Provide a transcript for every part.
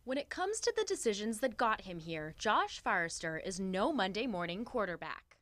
When it comes to the decisions that got him here, Josh Forrester is no Monday morning quarterback.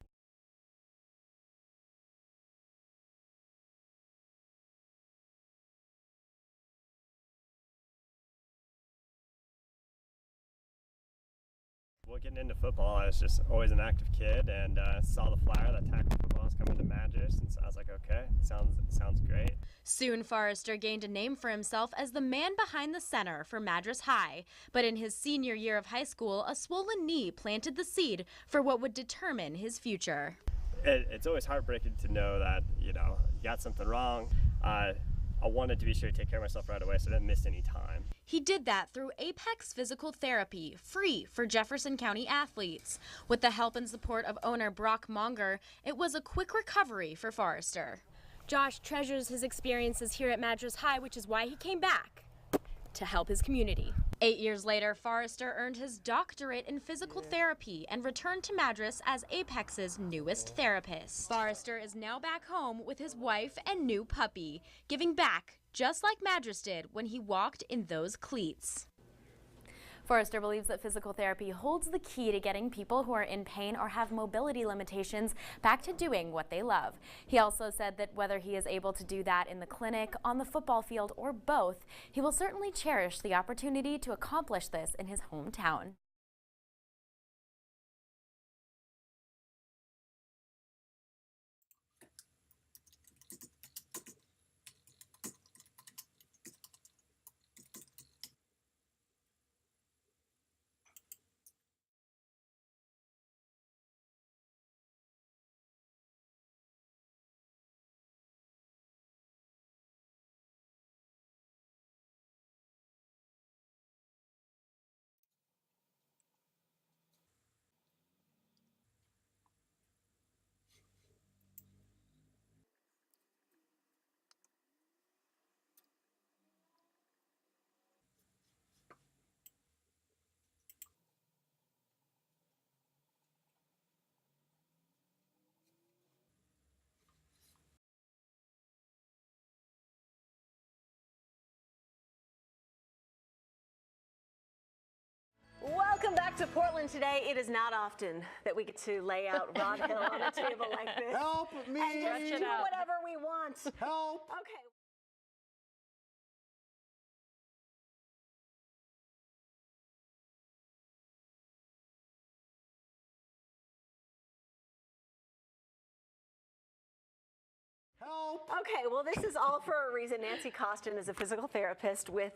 Well, getting into football, I was just always an active kid, and saw the flyer that tackle football was coming to Madras, and so I was like, okay, sounds great. Soon, Forrester gained a name for himself as the man behind the center for Madras High. But in his senior year of high school, a swollen knee planted the seed for what would determine his future. It's always heartbreaking to know that, you got something wrong. I wanted to be sure to take care of myself right away so I didn't miss any time. He did that through Apex Physical Therapy, free for Jefferson County athletes. With the help and support of owner Brock Monger, it was a quick recovery for Forrester. Josh treasures his experiences here at Madras High, which is why he came back to help his community. 8 years later, Forrester earned his doctorate in physical therapy and returned to Madras as Apex's newest therapist. Forrester is now back home with his wife and new puppy, giving back just like Madras did when he walked in those cleats. Forrester believes that physical therapy holds the key to getting people who are in pain or have mobility limitations back to doing what they love. He also said that whether he is able to do that in the clinic, on the football field, or both, he will certainly cherish the opportunity to accomplish this in his hometown. Welcome back to Portland today. It is not often that we get to lay out Rod Hill on a table like this. Help me! And just do whatever we want. Help! Okay. Help! Okay, well, this is all for a reason. Nancy Costin is a physical therapist with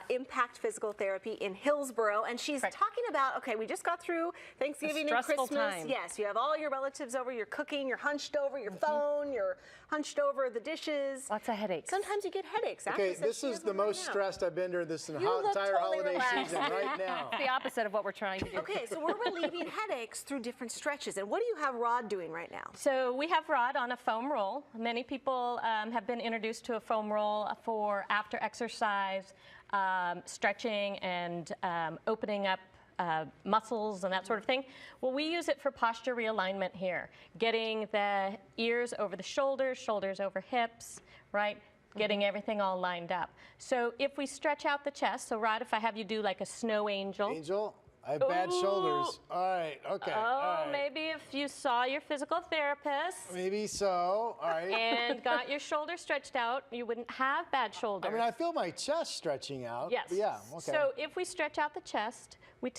Impact Physical Therapy in Hillsborough, and she's talking about, okay, we just got through Thanksgiving and Christmas. Time. Yes, you have all your relatives over, you're cooking, you're hunched over your phone, you're hunched over the dishes. Lots of headaches. Sometimes you get headaches. Okay, this is the most stressed I've been during this entire holiday season right now. It's the opposite of what we're trying to do. Okay, so we're relieving headaches through different stretches, and what do you have Rod doing right now? So we have Rod on a foam roll. Many people have been introduced to a foam roll for after exercise, stretching and opening up muscles and that sort of thing. Well, we use it for posture realignment here, getting the ears over the shoulders, shoulders over hips, right? Getting everything all lined up. So if we stretch out the chest, so Rod, if I have you do like a snow angel. Angel? I have bad shoulders. All right, okay. Oh, maybe if you saw your physical therapist. Maybe so, all right. And got your shoulders stretched out, you wouldn't have bad shoulders. I mean, I feel my chest stretching out. Yes. Yeah, okay. So if we stretch out the chest, we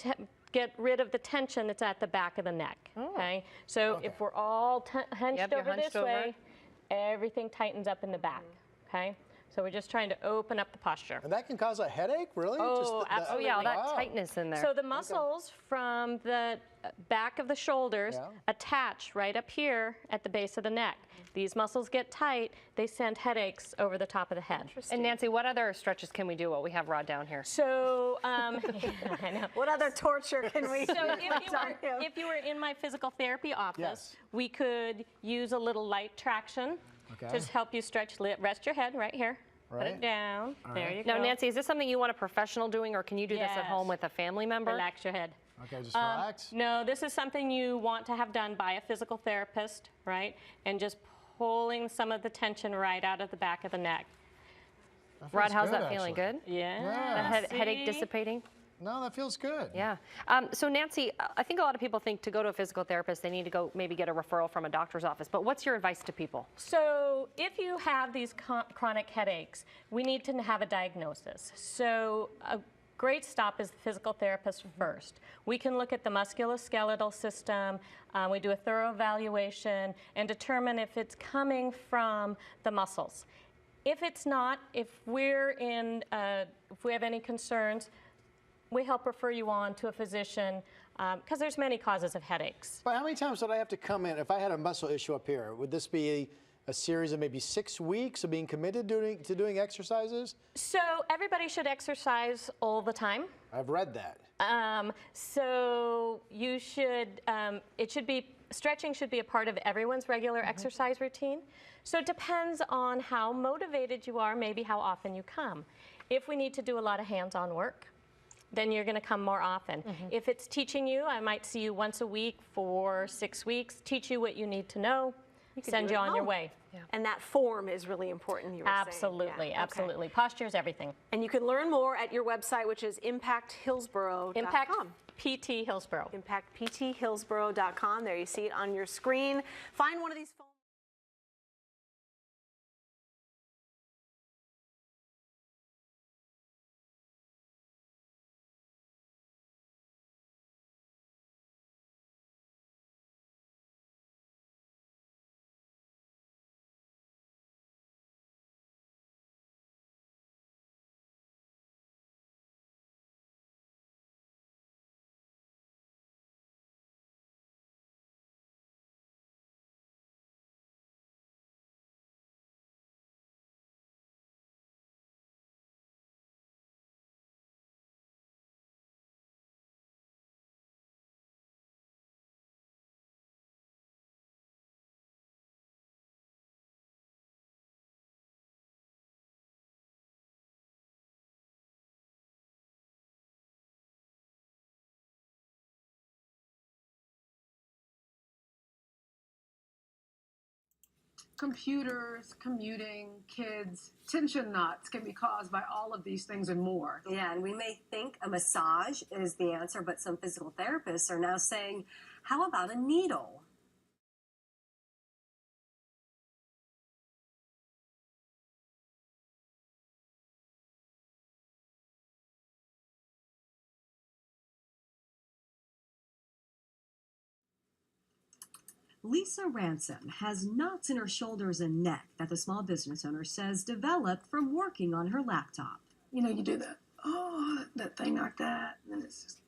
get rid of the tension that's at the back of the neck, okay? So if we're all hunched over this way, everything tightens up in the back, okay? So we're just trying to open up the posture. And that can cause a headache, really? Oh, absolutely. Oh, yeah, all that tightness in there. So the muscles from the back of the shoulders attach right up here at the base of the neck. These muscles get tight, they send headaches over the top of the head. And Nancy, what other stretches can we do while we have Rod down here? So, I know. What other torture can we So if you were in my physical therapy office, we could use a little light traction. Okay. Just help you stretch, rest your head right here. Put it down. There you go. Now, Nancy, is this something you want a professional doing, or can you do this at home with a family member? Relax your head. Okay, just relax. No, this is something you want to have done by a physical therapist, right? And just pulling some of the tension right out of the back of the neck. Rod, how's that feeling? Good? Yeah. The headache dissipating? No, that feels good. Yeah. So Nancy, I think a lot of people think to go to a physical therapist, they need to go maybe get a referral from a doctor's office. But what's your advice to people? So if you have these chronic headaches, we need to have a diagnosis. So a great stop is the physical therapist first. We can look at the musculoskeletal system. We do a thorough evaluation and determine if it's coming from the muscles. If it's not, if we have any concerns, we help refer you on to a physician because there's many causes of headaches. But how many times would I have to come in if I had a muscle issue up here? Would this be a series of maybe 6 weeks of being committed to doing exercises? So everybody should exercise all the time. I've read that. So you should, stretching should be a part of everyone's regular exercise routine. So it depends on how motivated you are, maybe how often you come. If we need to do a lot of hands-on work, then you're going to come more often. If it's teaching you, I might see you once a week for 6 weeks, teach you what you need to know, send you on your way. Yeah. And that form is really important, you were Absolutely, saying. Yeah. absolutely. Okay. Posture is everything. And you can learn more at your website, which is impacthillsboro.com. Impact PT Hillsboro. impactpthillsboro.com. There you see it on your screen. Find one of these phones. Computers, commuting, kids, tension knots can be caused by all of these things and more. Yeah, and we may think a massage is the answer, but some physical therapists are now saying, how about a needle? Lisa Ransom has knots in her shoulders and neck that the small business owner says developed from working on her laptop. You know, you do that thing like that, and then it's just,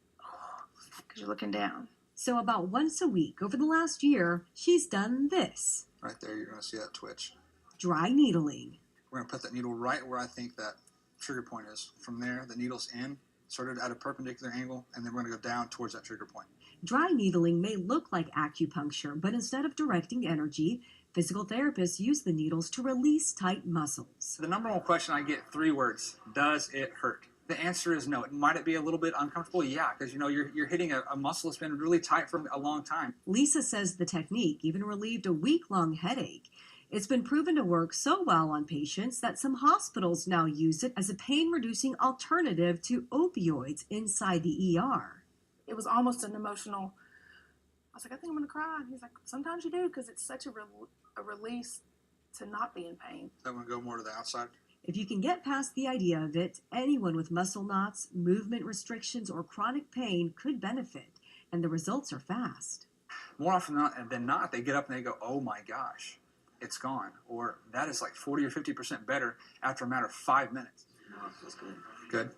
because you're looking down. So about once a week over the last year, she's done this. Right there, you're going to see that twitch. Dry needling. We're going to put that needle right where I think that trigger point is. From there, the needle's in, sort of at a perpendicular angle, and then we're going to go down towards that trigger point. Dry needling may look like acupuncture, but instead of directing energy, physical therapists use the needles to release tight muscles. The number one question I get, 3 words: does it hurt? The answer is no. Might it be a little bit uncomfortable? Yeah, because you know you're hitting a muscle that's been really tight for a long time. Lisa says the technique even relieved a week-long headache. It's been proven to work so well on patients that some hospitals now use it as a pain-reducing alternative to opioids inside the ER. It was almost an emotional, I was like, I think I'm going to cry. And he's like, sometimes you do, because it's such a release to not be in pain. That one go more to the outside. If you can get past the idea of it, anyone with muscle knots, movement restrictions, or chronic pain could benefit, and the results are fast. More often than not, they get up and they go, oh my gosh, it's gone. Or that is like 40 or 50% better after a matter of 5 minutes. No, it feels good. Good.